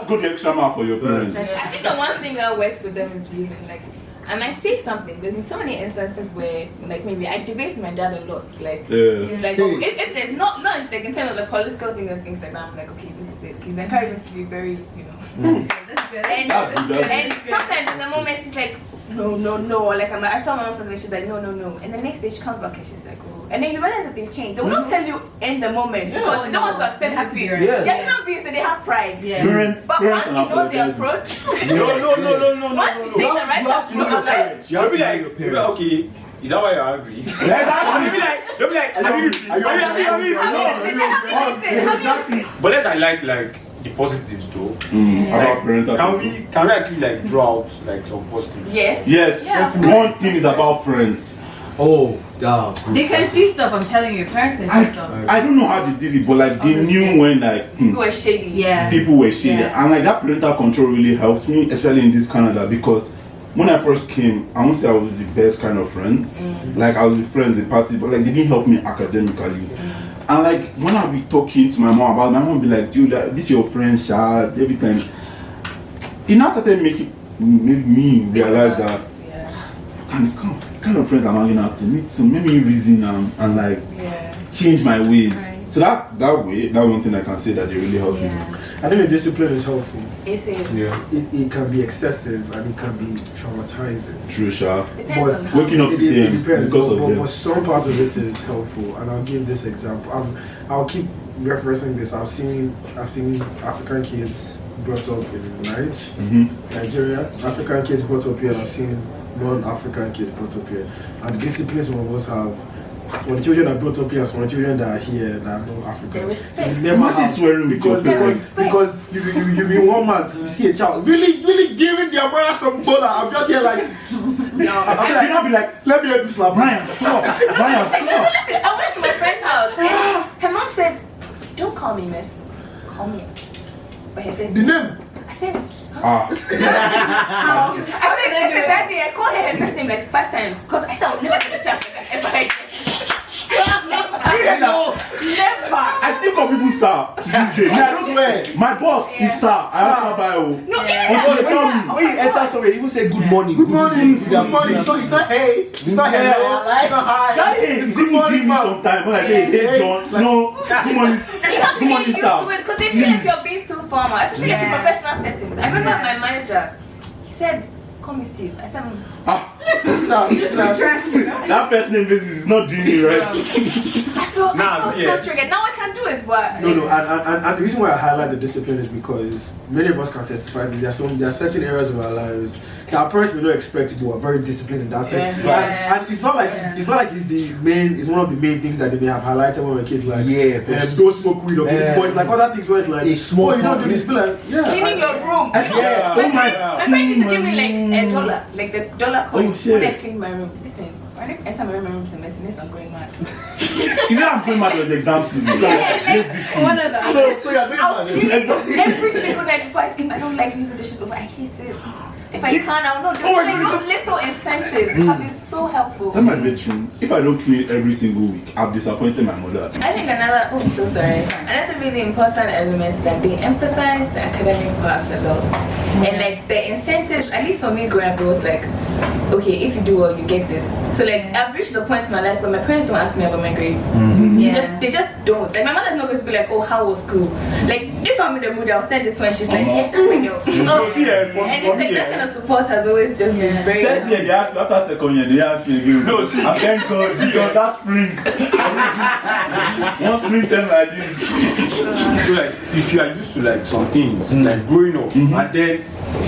just go the extra mile for your parents. I think the one thing that works with them is reason. Like, I might say something. There's been so many instances where, like, maybe I debate with my dad a lot. Like, he's like, oh, if there's not like in terms of the political thing and things like that, I'm like, okay, this is it. He's encouraged us to be very, you know, that's good. And sometimes in the moment he's like, no. Like I tell my mom something, she's like, no. And the next day she comes back and she's like, oh. And then you realize that they've changed. They will not tell you in the moment because they don't want to accept it. They're human beings, so they have pride. Parents, but once you know their approach, No. once you take the right step to know your parents, You'll be like, okay. Is that why you're angry? They'll be like, but let's highlight like the positives though. Can we actually like draw out like some positives? Yes. One thing is about friends. Oh, yeah. They can see stuff. I'm telling you, parents can see stuff. I don't know how they did it, but like they knew when like people were shady. People were shady, and like that parental control really helped me, especially in this Canada, because when I first came, I won't say I was the best kind of friends. Like I was with friends in party, but like they didn't help me academically. And like when I be talking to my mom about it, my mom be like, dude, this your friend, Shad, every time. It now started made me realize that kind of friends I'm hanging out to need to make me reason and like change my ways. So that one thing I can say that they really helped me. I think the discipline is helpful. It is. It can be excessive and it can be traumatizing. True, Sha. Depends on Waking up to them because of them. But some part of it is helpful, and I'll give this example. I'll keep referencing this. I've seen African kids brought up in Nigeria, African kids brought up here, and I've seen non-African kids brought up here. And the discipline some of us have. Some children are brought up here, some children that are here that are not African. They never have swearing because you be one man, you see a child really giving their mother some butter. I'm just here like, I'll be like, let me help you slap. Brian, stop. I went to my friend's house and her mom said, don't call me miss, call me. But her face. The name? I said, Ah. I said that day I called her first name like 5 times because I said I would never get a chance ever again. Never. I still call people sir. I swear. My boss is sir. I have to buy you. No, When you enter somewhere, you even say good morning. Good morning. It's not hey. It's not hello. It's not hi. It's good morning, man. Sometimes when I say hey John, no. Good morning. Good morning, sir. Because they feel like you're being too formal, especially in professional settings. I remember my manager. He said, call me Steve. I said, that first name basis is not doing me right. so triggered. Now I can do it, but no. And the reason why I highlight the discipline is because many of us can testify that there are certain areas of our lives that our parents may not expect to do. Are very disciplined in that sense. And it's not like it's the main. It's one of the main things that they may have highlighted when we're kids. Like don't smoke weed or but it's like other things where it's like small. You don't do this. Be like cleaning your room. My friend used to give me like $1, like the dollar coin. When I clean my room. Listen, when I enter my room to mess, I'm going mad. Is that I'm going mad with the exam season? One of them. So you're going mad. Every single night before I sleep, I don't like leaving dishes over. I hate it. If I can, I will not do it. Those little incentives have been so helpful. That might be true. If I don't clean every single week, I've disappointed my mother. I think another really important element is that they emphasize the academic parts a lot. And like the incentives, at least for me growing up, it was like, okay, if you do well, you get this. So like I've reached the point in my life where my parents don't ask me about my grades. They just don't. Like my mother's not going to be like, oh, how was school? Like if I'm in the mood, I'll send this one. She's like, yeah, that's my girl. And it's like that kind of support has always just been very. First year they asked me, after second year they asked me again. No, I thank God, see that spring. One spring time like this. So like if you are used to like some things like growing up and then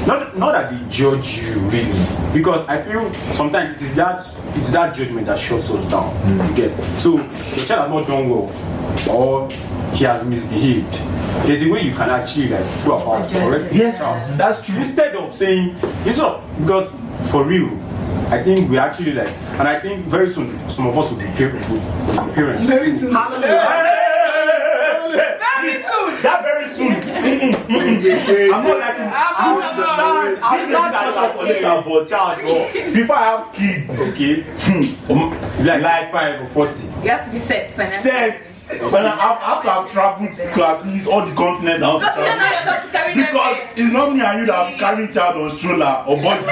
not that they judge you really, because I feel sometimes it's that judgment that shuts us down. You get so the child has not done well or he has misbehaved. There's a way you can actually like go about correcting. Yes, that's true. Instead of saying because for real, I think we actually like, and I think very soon some of us will be parents. Very soon. That very soon. I'm not like I'll start for later, but before I have kids, Okay. Like 5 or 40. You have to be set financially. set. But I have to have traveled to at least all the continents I want to Because you're travel. not carrying them. Because it's not me and you that are carrying child on stroller or body.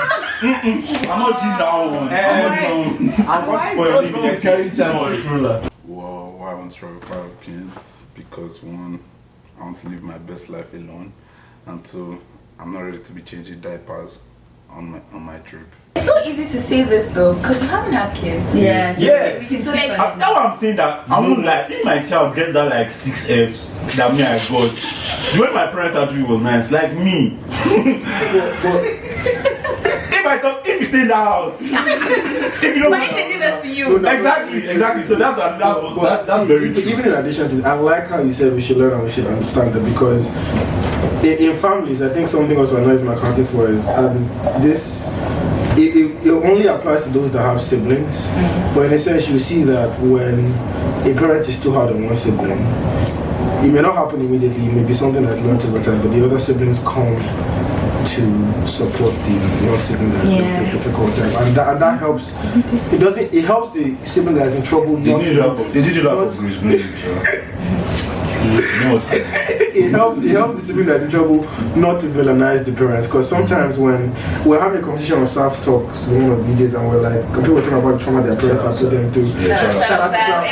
I'm not doing that one. I'm not doing that one. I want for your living carrying child on stroller. Well, why I want to travel private with kids? Because one, I want to live my best life alone, and two, I'm not ready to be changing diapers on my trip. It's so easy to say this though, because you haven't had kids. Yeah, so Yeah. we can So, speak like, on it That's now. why I'm saying that I won't lie. If my child gets that like 6 Fs that me I got, the way my parents had to be was nice. Like me. If you stay in that house, if you don't. But if they did that to you, Exactly. So that's very true. Even in addition to that, I like how you said we should learn and we should understand it, because in families, I think something else we're not even accounting for is this. It only applies to those that have siblings, but in a sense, you see that when a parent is too hard on one sibling, it may not happen immediately. It may be something that's learned over time, but the other siblings come to support the one sibling that's going through a difficult time, and that helps. It helps the sibling that's in trouble. They did it up for Bruce. It helps the sibling that's in trouble not to villainize the parents, because sometimes when we're having a conversation on South Talks one of these days and we're like, people talking about the trauma their parents have put them through. Shout out to Sam.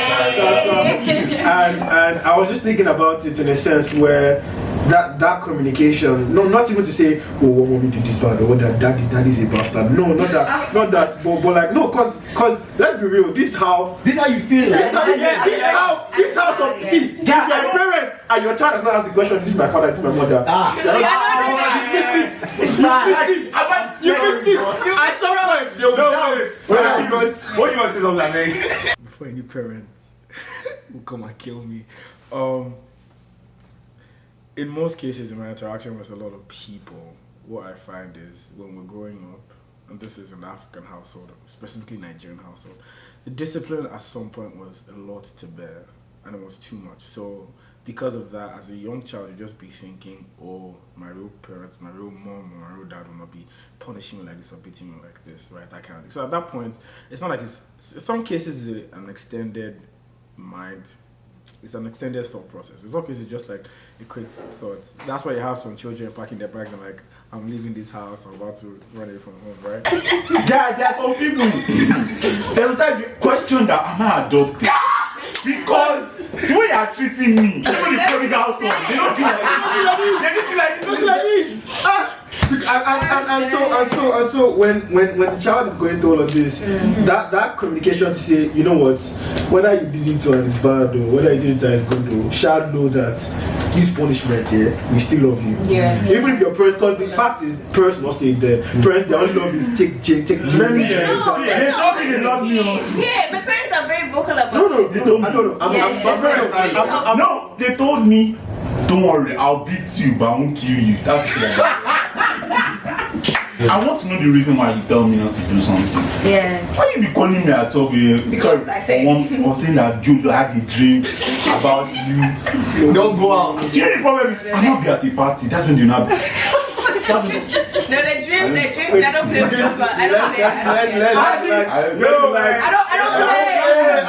And I was just thinking about it in a sense where that communication, not even to say, oh, what mommy did this bad, or that daddy's a bastard. No, not that, but like, no, cause let's be real, this how This how you feel. this how some see, if you're a parent and your child does not ask the question, this is my father, this is my mother. You missed it. At some point, you will doubt What you want to say something like that? before any parents will come and kill me. In most cases, in my interaction with a lot of people, what I find is when we're growing up, and this is an African household, specifically Nigerian household, the discipline at some point was a lot to bear, and it was too much. So because of that, as a young child, you just be thinking, oh, my real parents, my real mom or my real dad will not be punishing me like this or beating me like this, right? That kind of thing. So at that point, it's not like in some cases it's an extended mind. It's an extended thought process. In some cases, it's just like a quick thought. That's why you have some children packing their bags and like, I'm leaving this house, I'm about to run away from home, right? Yeah, there are some people. There's that question that am I adopted? Because the way you are treating me, even the prodigal son, they don't do like this. They don't do like this. And so when the child is going through all of this, that communication to say, you know what, whether you did it and it's bad or whether you did it and it's good, or shall know that this punishment here, we still love you. Yeah. Even if your parents, because the fact is, parents not saying that. Parents, their only love is take. Let me No. they show me they love me. Yeah, my parents are very vocal about No, it. They told me. I'm They told me, don't worry, I'll beat you, but I won't kill you. That's it. I want to know the reason why you tell me not to do something. Yeah. Why you be calling me at 12 a.m. Because I think- or saying that Joe had a dream about you. Don't go out. Do you know the problem is I'm not be at the party. That's when you not be. No, the dream, I don't play with this, but I don't play. I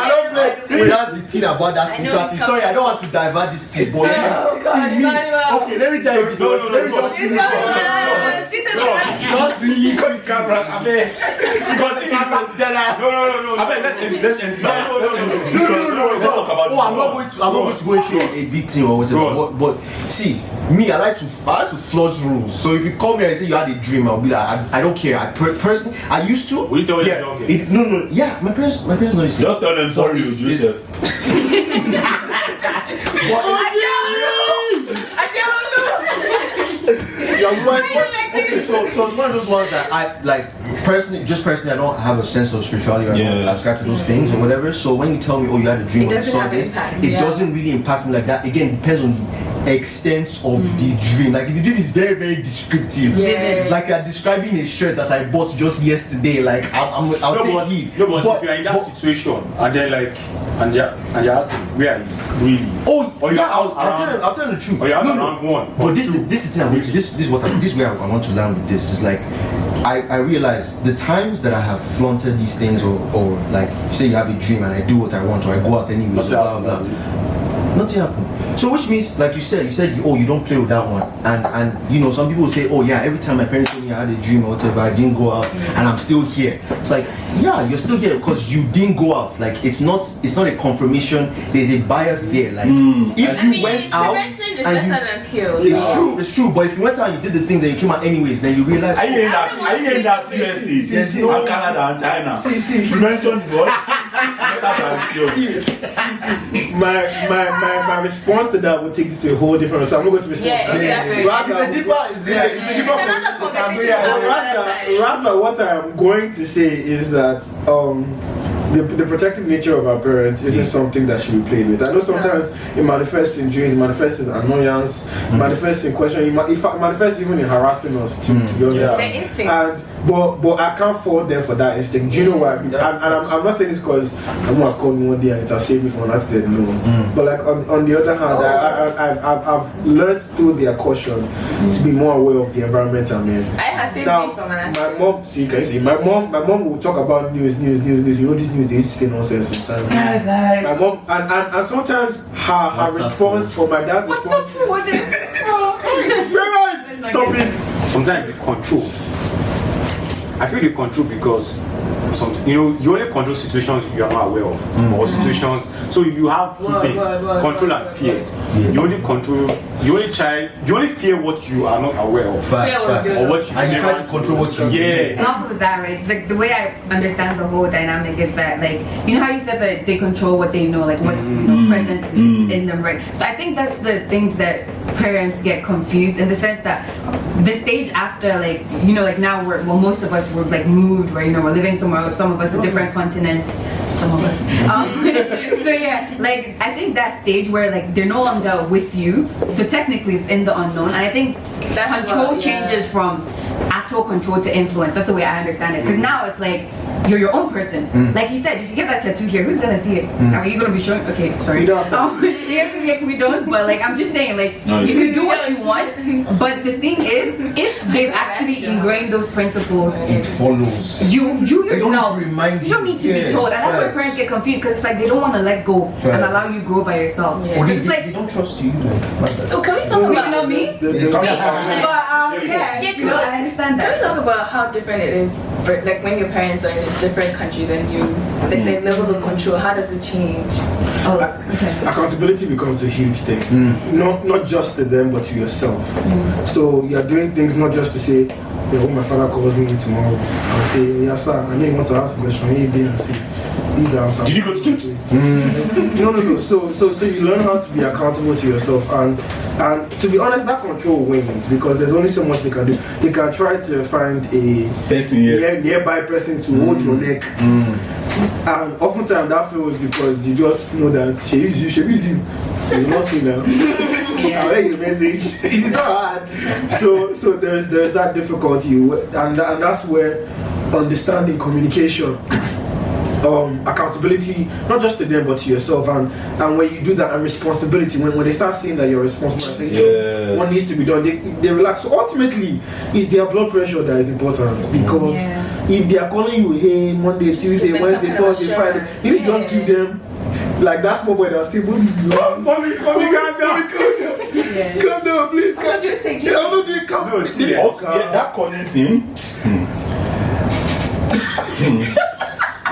don't play. Well, that's the thing about that spirituality. Sorry, I don't want to divert this thing, but see me. Okay, let me tell you this. Let me just really just really cut the camera. I mean, because it is not there. No. I mean, let's end it. No. I'm not going to go into a big thing or whatever. But see, me, I like to flush rules. So if you come here and say you had a dream, I'll be like, I don't care. Personally, I used to. Will you tell me you don't care? No. Yeah, my parents know this. Just tell them sorry, you Joseph. Okay, so it's one of those ones that I like personally. I don't have a sense of spirituality. I don't ascribe to those things or whatever. So when you tell me, oh, you had a dream, It or you doesn't saw have this, impact, it yeah. doesn't really impact me like that. Again, it depends on the extent of the dream. Like if the dream is very, very descriptive, Yeah. like you're describing a shirt that I bought just yesterday. Like I'll take heed. No, but if you're in that situation and then like and you're asking, where are you really? Oh, or you're yeah, out I'll tell you the truth. Or you're out around one. But this is the thing. This is where I want to land with this. Is like, I realize the times that I have flaunted these things, or like, say you have a dream and I do what I want, or I go out anyways, blah blah blah. Nothing happened. So which means, like you said, oh, you don't play with that one, and you know, some people will say, oh yeah, every time my parents told me I had a dream or whatever, I didn't go out, and I'm still here. It's like, yeah, you're still here because you didn't go out. Like, it's not a confirmation. There's a bias there. Like, if you went out, it's true. But if you went out and you did the things and you came out anyways, then you realize. Are you in that CSC? And Canada and China. You mentioned what? My response to that would take this to a whole different. So I'm not going to respond. Yeah, exactly. It's a deeper conversation. Rather, what I'm going to say is that the protective nature of our parents isn't something that should be played with. I know sometimes it manifests in dreams, it manifests in annoyance, it manifests in question, it manifests even in harassing us to be honest. And but I can't fault them for that instinct. Do you know why? And I'm not saying this because someone has called me one day and it has saved me from an accident. No, but like on the other hand, I've learned through their caution to be more aware of the environment I'm in. I have saved me from an accident. My mom, see, can you see? My mom will talk about news. You know, this news they used to say nonsense sometimes. My mom and sometimes her response or my dad's response. Stop it. Sometimes you control. I feel you control because you only control situations you are not aware of, or situations. So you have two things: control and fear. You only control. You only fear what you are not aware of, Facts. or what you. And you try to control what you. Yeah. Off of that, right? Like the way I understand the whole dynamic is that, like, you know how you said that they control what they know, like what's present in them, right? So I think that's the things that parents get confused in the sense that the stage after, like, you know, like now most of us were like moved, right? You know, we're living somewhere else. Some of us a different continent. Some of us. So yeah, like I think that stage where like they're no longer with you, so technically it's in the unknown, and I think that control changes from actual control to influence. That's the way I understand it. Because now it's like you're your own person. Like he said, if you get that tattoo here, who's gonna see it? Are you gonna be showing? Okay, sorry. We don't have to. Yeah, we don't. But like I'm just saying, like you can do what you want. But the thing is, if they've actually ingrained those principles, It follows. you yourself, need to remind you don't need to be told, and that's why parents get confused because it's like they don't want to let go and allow you grow by yourself. Or It's like, they don't trust you. Oh, can we talk about not me? There's- No, I understand Can that. we talk about how different it is for, like, when your parents are in a different country than you? Like, their levels of control, how does it change? Oh, okay. Accountability becomes a huge thing. Not just to them, but to yourself. So you're doing things not just to say, you know, when my father calls me tomorrow, I'll say, yes sir, I know you want to ask a question, A, B, and C. These are answers. Did you go to church? No. So you learn how to be accountable to yourself, and to be honest, that control wins because there's only so much they can do. They can try to find a person nearby person to hold your neck, and oftentimes that fails because you just know that she is you. So you not see now. I'll let you message. It's not hard. So there's that difficulty, and that's where understanding communication. Accountability, not just to them but to yourself, and when you do that, and responsibility, when they start seeing that you're responsible, I think what needs to be done, they relax. So ultimately, it's their blood pressure that is important because if they are calling you, hey, Monday, Tuesday, Wednesday, Thursday, Friday, you just give them like that small boy that'll say, mommy, calm down, please, calm down. I'm not doing calm down. That calling thing.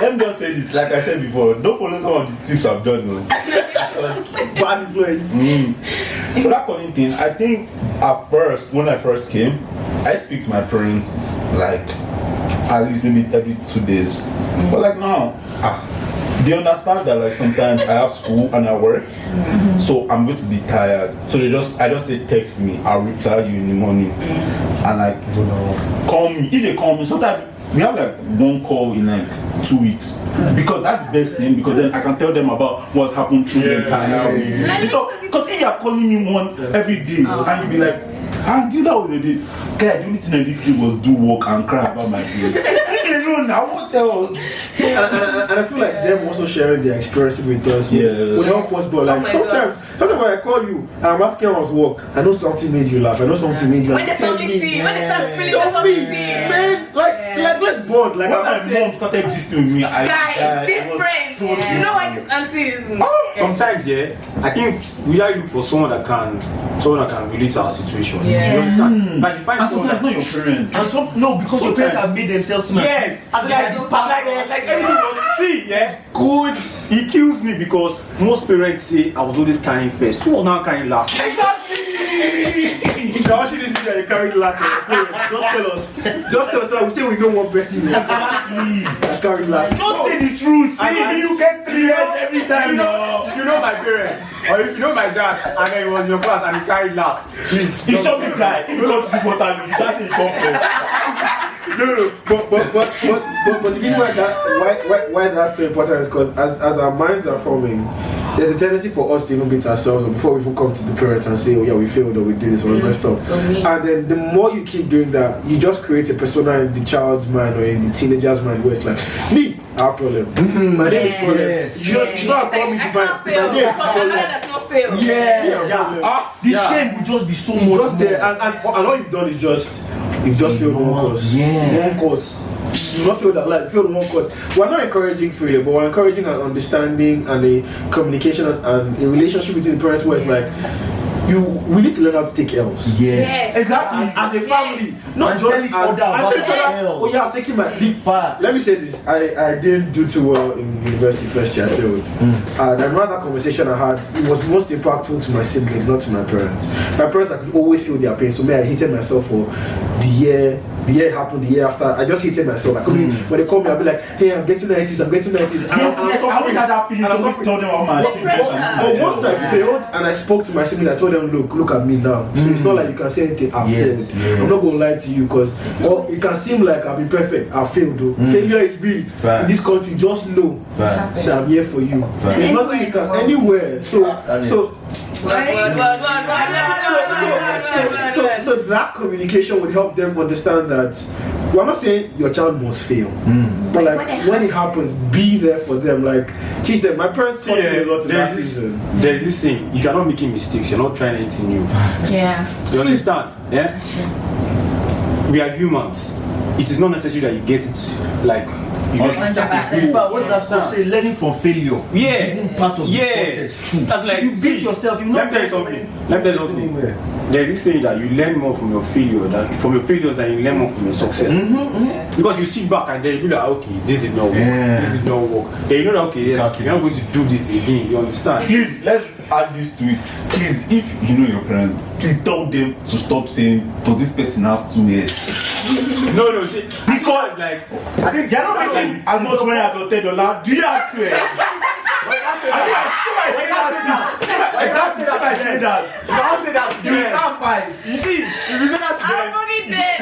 Let me just say this, like I said before, don't follow some of the tips I've done. Bad influence. But that calling thing, I think at first, when I first came, I speak to my parents like at least maybe every 2 days. But like now, they understand that like sometimes I have school and I work, so I'm going to be tired. So I just say text me, I'll reply you in the morning, and like call me. If they call me, sometimes we have like one call in like 2 weeks because that's the best thing, because then I can tell them about what's happened through the entire week. Because if you are calling me one every day and you be like, do you know what they did? Okay, the only thing I did was do work and cry about my kids. You know own. I won't tell us. And I feel like them also sharing their experience with us would help us. But like sometimes when I call you and I'm asking how was work, I know something made you laugh. I know something made you laugh. When the public see, when the start feeling the Tell public me, see. man. Like let's bond. Like When my mom started gisting with me, Guys, different. so You know why this auntie is? Sometimes, I think we gotta look for someone that can relate to our situation. Yeah. You understand? Like you find and someone sometimes not your parents. And some no, because your parents have made themselves smart. yes, as like everything was see, Good. He kills me because most parents say I was always carrying first. Who was now carrying last? if you're watching this video, you carried last. Just tell us that we say we know one person. that carried last. Don't say the truth. And you get 3 years every time. If you know my parents, or if you know my dad, and then he was in your class and he carried last, please. He shot me guy. He don't want to do what you start saying confidence. No, but the reason why that's so important is because as our minds are forming, there's a tendency for us to even beat ourselves up before we even come to the parents and say, oh yeah, we failed or we did this or we messed up. And then the more you keep doing that, you just create a persona in the child's mind or in the teenager's mind where it's like, me, our problem. My name is problem. Yes. You don't have called me I divine. can't fail. Because my mother does not fail. The shame will just be so much Just there, more. and all you've done is you've just failed one course. One course. You not feel that like failed one course. We're not encouraging failure, but we're encouraging an understanding and a communication and a relationship between the parents where it's like we need to learn how to take L's. Yes. Exactly. As a family, not And just tell each other about tell each other, L's. oh yeah, I'm taking my Deep facts. Let me say this. I didn't do too well in university first year. I failed. And I remember that conversation I had. It was most impactful to my siblings, not to my parents. My parents, I could always feel their pain. So I hated myself for the year it happened, the year after. I just hated myself. I couldn't. When they call me, I'll be like, hey, I'm getting 90s. I always had that feeling. I always told them about my achievements. But once I failed and I spoke to my siblings, I told them, look at me now. So it's not like you can say anything. I failed. I'm not gonna lie to you because it can seem like I've been perfect. I failed though. Failure is real. In this country, just know that I'm here for you. There's nothing you can anywhere. So that communication would help them understand that we're not saying your child must fail, but like when it happens, be there for them. Like teach them. My parents taught me a lot in that season. There's this thing: if you're not making mistakes, you're not trying anything new. Yeah. You understand? Yeah. We are humans. It is not necessary that you get it like. You get it. 100%. In fact, what does that say? Learning from failure. Yeah. Is even part of the process too. That's like, if you beat yourself, you let me tell you something. There's this thing that you learn more from your failure than you learn more from your success. Because you sit back and then you be like, okay, this did not work. This did not work. Then you know that okay, yes, you're not going to do this again. You understand? Please, let's add this to it. Please, if you know your parents, please tell them to stop saying, does this person have 2 years? No, see, because like I think they're not making as much money as $10. Do you have 2 years? You see, if you say that to them, I'm already dead.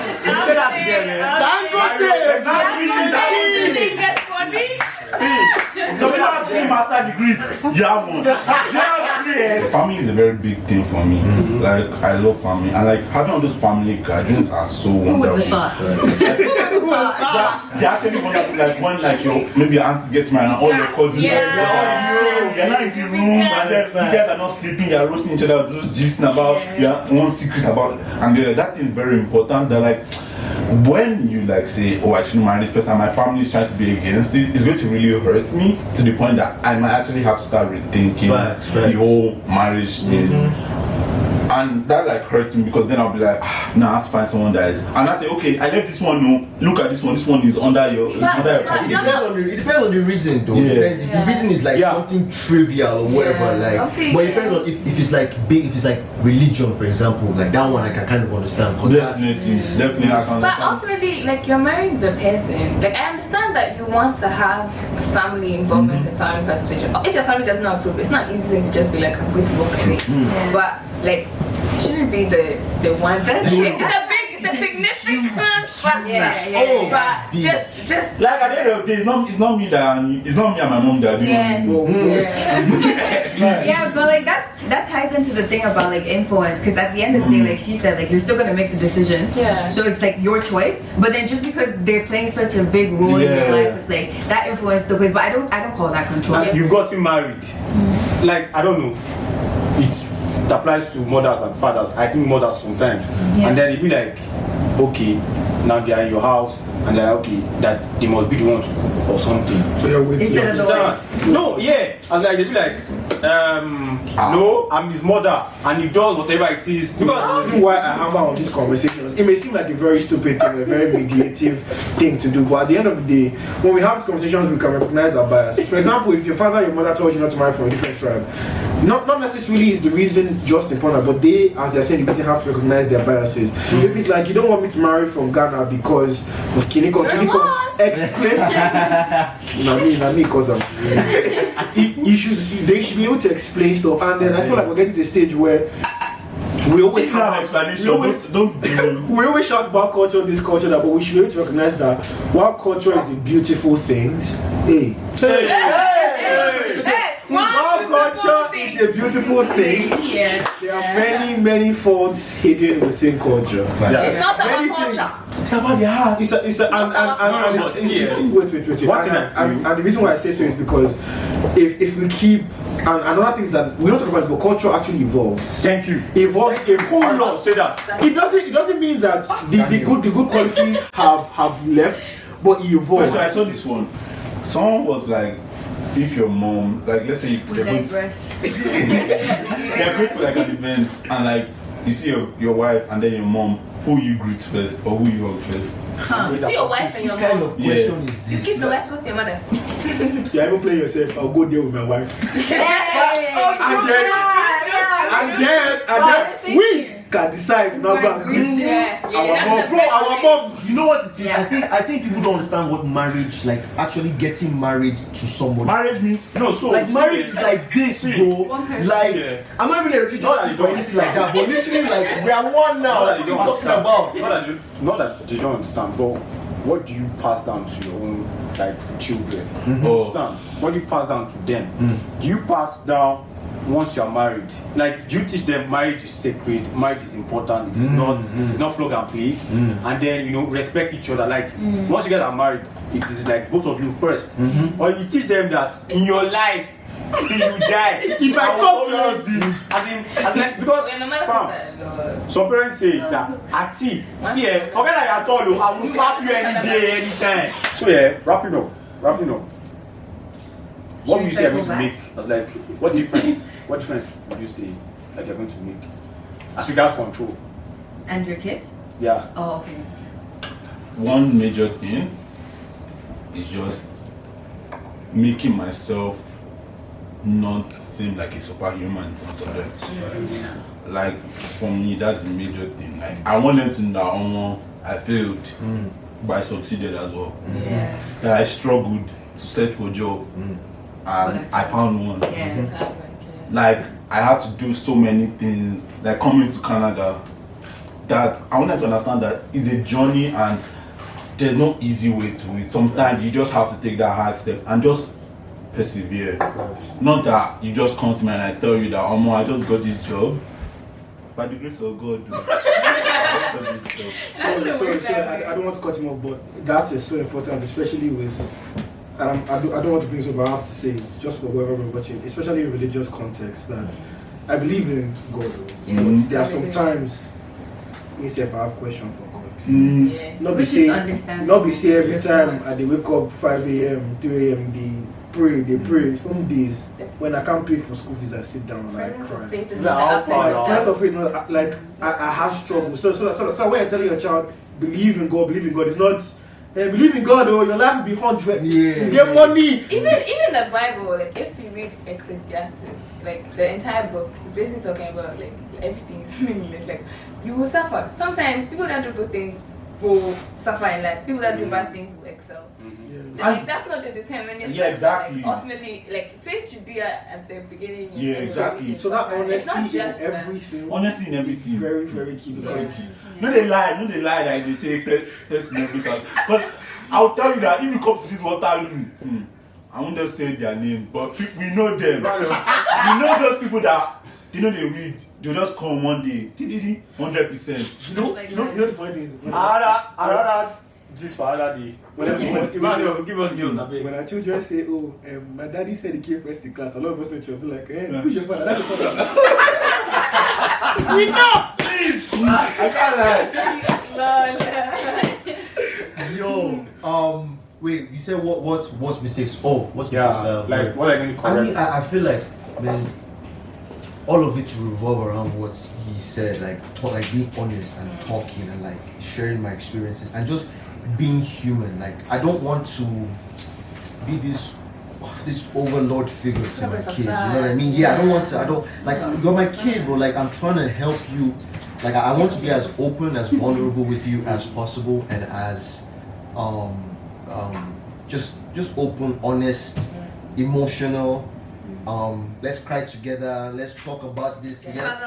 So we have 3 master degrees. Yeah, man. Family is a very big thing for me. Like I love family, and like having all those family gatherings are so wonderful. They actually wonderful. Like when like maybe your auntie gets married and all your cousins they're not in the room and then you guys are not sleeping. They're roasting each other, just gisting about one secret about, and that thing is very important. That like. When you like say, oh, I shouldn't marry this person, my family is trying to be against it, it's going to really hurt me to the point that I might actually have to start rethinking the whole marriage thing. And that like hurts me because then I'll be like, nah, let's find someone that is. And I say, okay, I let this one know. Look at this one. This one is under your. It depends on the reason, though. If the reason is like something trivial or whatever, like. But it depends on if it's like big, if it's like religion, for example, like that one I can kind of understand. Definitely, I can understand. But ultimately, like you're marrying the person. Like I understand that you want to have a family involvement and family participation. If your family does not approve, it's not easy to just be like, I'm going to walk away. But like. Shouldn't be the one that it's a significant factor. But just like at the end of the day, it's not me and my mom that are doing it. Yeah, but like that's that ties into the thing about like influence, because at the end of the day, like she said, like you're still gonna make the decision. Yeah. So it's like your choice. But then just because they're playing such a big role in your life, it's like that influence still plays. But I don't call that control. And you've gotten married. Like I don't know. It applies to mothers and fathers. I think mothers sometimes. And then it be like, okay, now they are in your house and they're like, okay, that they must be the one to cook or something. Instead of the wife. No, yeah. As like they be like, no, I'm his mother and he does whatever it is. Because the reason why I hammer on this conversation, it may seem like a very stupid thing, a very mediative thing to do, but at the end of the day, when we have these conversations, we can recognize our biases. For example, if your father or your mother told you not to marry from a different tribe, not necessarily is the reason just important, but they, as they're saying, the reason have to recognize their biases. If it's like you don't want me to marry from Ghana because of Kiniko, explain. me, cause they should be able to explain stuff, and then I feel like we're getting to the stage where we always have explanation. We always shout about culture, this culture, that, but we should be able to recognize that while culture is a beautiful thing, while culture is a beautiful thing, there are many faults hidden within culture. It's not about culture. It's about the heart. Wait. And the reason why I say so is because if we keep, and another thing is that we don't talk about it, but culture actually evolves. Thank you. Evolves a whole lot. Say that. It doesn't mean that the good qualities have left, but it evolves. So I saw this one. Someone was like, if your mom, like let's say they're going to like an event and like you see your wife and then your mom, who you greet first or who you hug first? You see your wife and your mom. What kind of question is You this? kiss the wife with your mother. You ever play yourself? I'll go there with my wife. And then we can decide to not go and greet our moms. You know what it is? I think people don't understand what marriage, like actually getting married to someone. Marriage means like marriage is like this, bro. Like I'm not even a religious people or anything like that, but literally like we are one now. What are you talking about? Not that they don't understand, but what do you pass down to your own like children? Understand? What do you pass down to them? Do you pass down once you are married? Like, do you teach them marriage is sacred, marriage is important, it's not plug and play, and then respect each other. Like once you guys are married, it is like both of you first, or you teach them that in your life till you die. If I come to us, because some parents say that forget that you are told, I will slap you any day, anytime. So wrapping up. What would you say you're going to make? I was like, what difference would you say like you're going to make as regards control? And your kids? Yeah. Oh, okay. One major thing is just making myself not seem like a superhuman in front of them. Like for me, that's the major thing. Like I want them to know that I failed, but I succeeded as well. That I struggled to search for a job. And I found one. Like I had to do so many things, like coming to Canada, that I wanted to understand that it's a journey and there's no easy way to it. Sometimes you just have to take that hard step and just persevere. Not that you just come to me and I tell you that I just got this job by the grace of God. I don't want to cut him off, but that is so important, especially with. And I don't want to bring this up, but I have to say it just for whoever we're watching, especially in religious context, that I believe in God. There are some times me say if I have question for God. Not be say every time they wake up 5 a.m., 3 a.m. they pray. Some days when I can't pay for school fees, I sit down and I cry. Presence of faith, like I have struggles. So when you're telling your child believe in God, it's not. Believe in God, your life will be 100. You get money. Even the Bible, like if you read Ecclesiastes, like the entire book, it's basically talking about like everything is meaningless. Like you will suffer. Sometimes people that do good things will suffer in life. People that do bad things will excel. Like that's not the determinant. Exactly. Like, ultimately, like faith should be at the beginning. Exactly. So that honesty in everything. Honesty in everything. Very, very key. No, they lie like they say test in everything. But I'll tell you that if you come to this Waterloo, I won't just say their name, but we know them. We know those people that they know they read. They'll just come one day, 100%. You know the funny thing is, Another just for another day. Emmanuel, give us yours, I beg. when our children say, "Oh, my daddy said he came first in class," a lot of us will be like, "Who's your father? That's your father." We know, please. I can't lie. Yo, wait, you said what's mistakes? Oh, what's mistakes? Like what are you going to correct? I mean, I feel like, man, all of it revolve around what he said, like being honest and talking and like sharing my experiences and just being human. Like I don't want to be this overlord figure to my kids. You know what I mean? Yeah, I don't want to. I don't like you're my kid, bro. Like I'm trying to help you. Like I want to be as open, as vulnerable with you as possible, and as just open, honest, emotional. Let's cry together. Let's talk about this together.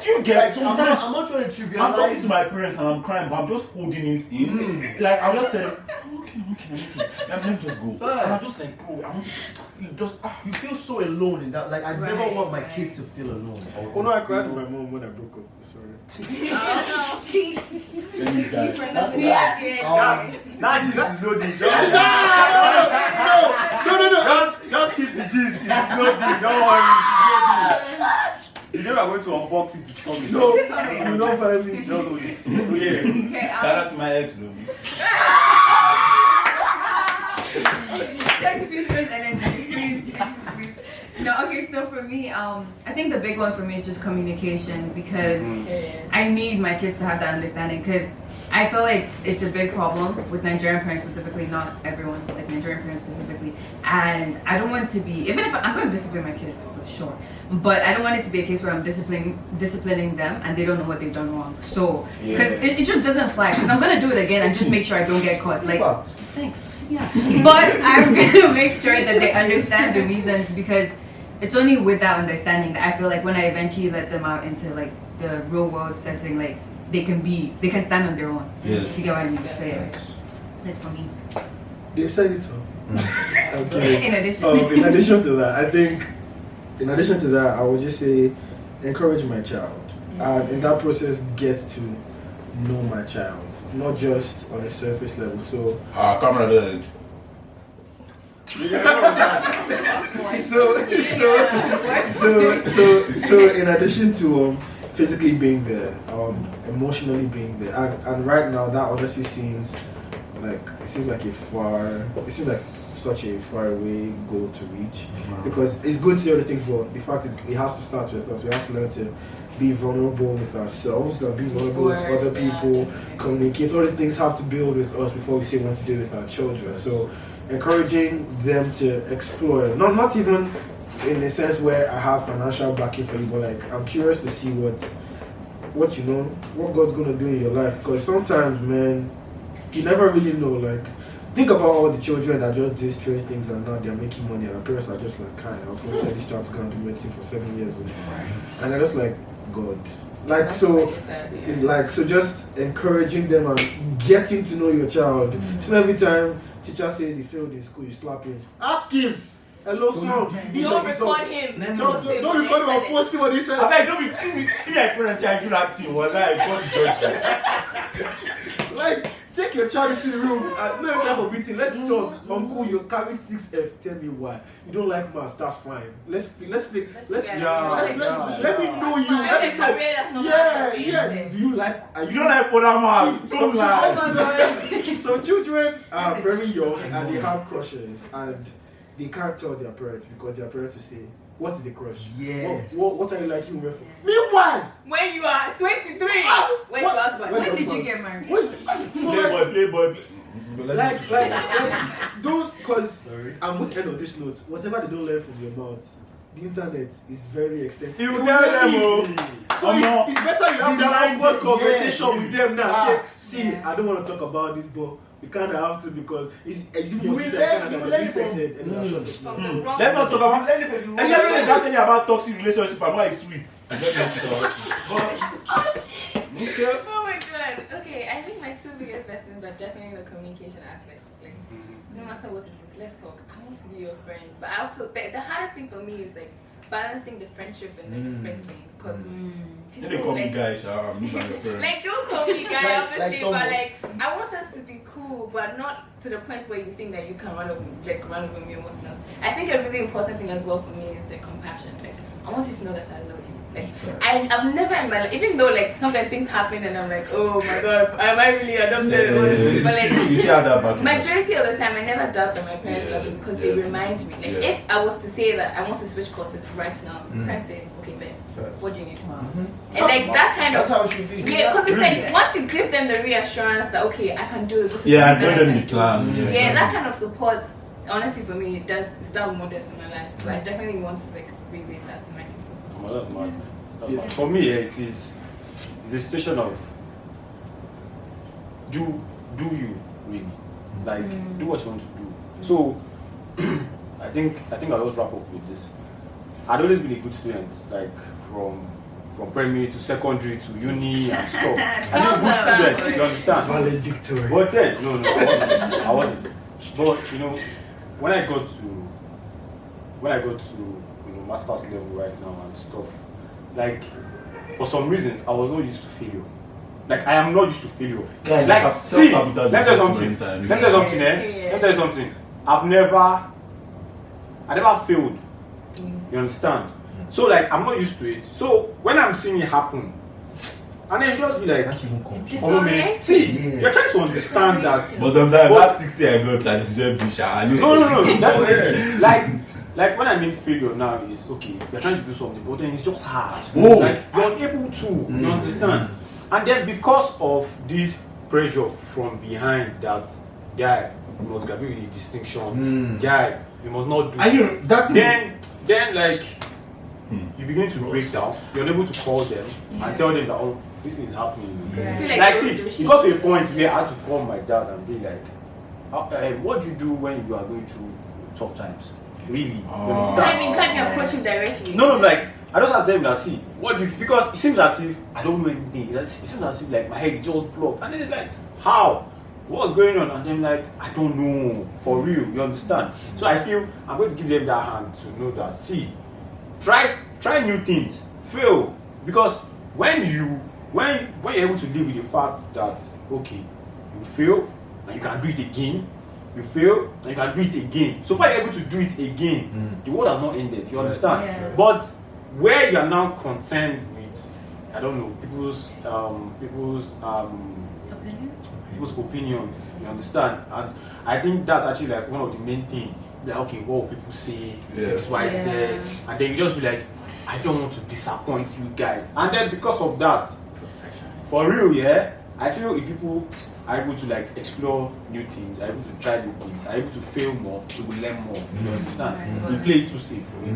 You get I'm not trying to trivialize. I'm talking to my parents and I'm crying, but I'm just holding it in. Like I'll just tell them, okay. Let me just go. And I'm just like, bro, I want to You feel so alone in that. Like I never want my kid to feel alone. Oh no, I cried with my mom when I broke up. Sorry. Now Jesus is loading. No. Just keep the gist. It's loading. Don't worry. You never going to unbox it. It's coming. No, you don't find me. No. So yeah. shout out to my ex though. Check future's energy, please. No, okay, so for me, I think the big one for me is just communication because I need my kids to have that understanding because I feel like it's a big problem with Nigerian parents specifically, not everyone, like Nigerian parents specifically. And I don't want it to be, even if I'm going to discipline my kids for sure, but I don't want it to be a case where I'm disciplining them and they don't know what they've done wrong. So, because it just doesn't fly. Because I'm going to do it again and just make sure I don't get caught. Like, thanks. Yeah. But I'm going to make sure that they understand the reasons because it's only with that understanding that I feel like when I eventually let them out into like the real world setting, like, they can stand on their own. Yes. You get what I mean? So yeah, that's for me. They've said it all. Okay. In addition. In addition to that, I think, I would just say, encourage my child. And in that process, get to know my child. Not just on a surface level. So, Camera there. So in addition to physically being there, emotionally being there, and right now that honestly seems like such a far away goal to reach because it's good to see all the things, but the fact is it has to start with us. We have to learn to be vulnerable with ourselves and be vulnerable with other people, communicate. All these things have to build with us before we say we want to do with our children. So encouraging them to explore, not even in a sense where I have financial backing for you, but like I'm curious to see what God's gonna do in your life, because sometimes, man, you never really know. Like, think about all the children that just did strange things and now they're making money and their parents are just like, kind of course this child's gonna do medicine for 7 years, and they're just like, God. Like, so it's like, so just encouraging them and getting to know your child. So every time teacher says he failed in school, you slap him. Ask him. Hello, son. Don't record him. Don't record him or post him what he said. I beg, don't be like parents and do that thing. Was I Like, take your child into the room and no time for beating. Let's talk. Uncle, you're carrying 6F. Tell me why. You don't like maths. That's fine. Let me know you. Let me know. Yeah. Do you like? You don't like other maths. Don't lie. So children are very young and they have crushes and they can't tell their parents because their parents will say, what is a crush? Yes. What are you like you for? Meanwhile, when you are 23, when did you get married? Playboy. Like, don't, because I'm going to end on this note. Whatever they don't learn from your mouth, the internet is very extensive. You tell them, so it's better you have that awkward conversation with them now. See, I don't want to talk about this, but we kind of have to because it's even sex ed. Let's not talk about anything. Actually, when they tell you about toxic relationship and why it's sweet. Oh my god. Okay, I think my two biggest lessons are definitely the communication aspect. Like, no matter what it is, let's talk. I want to be your friend. But I also, the hardest thing for me is like balancing the friendship and the respect thing. Because Yeah, they call me guys, I'm not your friend. like, don't call me guy, Like obviously, but Thomas. like, I want us to be cool, but not to the point where you think that you can run over me or whatnot. I think a really important thing as well for me is like compassion. Like, I want you to know that I love you. Like, I've never in my life, even though like sometimes things happen and I'm like, oh my god, am I really adopted? But like, You see how that back. majority of the time, I never doubt that my parents love me because they remind me. Like, Yeah. if I was to say that I want to switch courses right now, parents say, okay, babe, what do you need? And like that kind That's of. how it should be. Yeah, because it's like once you give them the reassurance that okay, I can do this. Yeah, I this is told them what I the can plan. do. Yeah, that kind of support, honestly, for me, it's that modest in my life. So I definitely want to like relay that to my kids as well. Well, that's mad. That's mad. For me, it's a situation of do you really like do what you want to do. So I think I'll just wrap up with this. I'd always been a good student, like from primary to secondary to uni and stuff. I've been a good student, you understand? Valedictory. But then, no, I wasn't. But you know, when I got to master's level right now and stuff, like for some reasons I was not used to failure. Like I am not used to failure. Guys, like I've see, let self-sabotaged me tell you so something. many times. Let me tell you something, Let me tell you something. I never failed. You understand? So like I'm not used to it. So when I'm seeing it happen, and then you just be like, Can't even come. follow me. See, you're trying to understand that. But sometimes that 60 I got like deserve this. No. Definitely. Like when I mean failure now is okay, you're trying to do something, but then it's just hard. Oh. Like you're unable to. You understand? And then because of this pressure from behind that guy, you must graduate with a distinction. Guy, you must not do. And you know, that Then like you begin to break down. You're unable to call them and tell them that oh, this thing is happening. I feel like Like they see, would do it shit. got to a point where I had to call my dad and be like, what do you do when you are going through tough times? Really? You understand? Can't you approach him directly? No, like I just have them that see what do you, because it seems as if I don't know anything. It seems as if like my head is just blocked, and then it's like how? What's going on? And then like I don't know for real. You understand? So I feel I'm going to give them that hand to know that see, try new things, fail, because when you're able to live with the fact that okay, you fail and you can do it again. You fail and you can do it again. So far you're able to do it again, the world has not ended. You understand? Yeah. But where you are now concerned with, I don't know, people's opinion. You understand? And I think that's actually like one of the main things. Like okay, what will people say? X, Y, Z, and then you just be like, I don't want to disappoint you guys. And then because of that, for real, I feel if people are able to like explore new things, are able to try new things, are able to fail more, they will learn more. You understand? We play it too safe for it.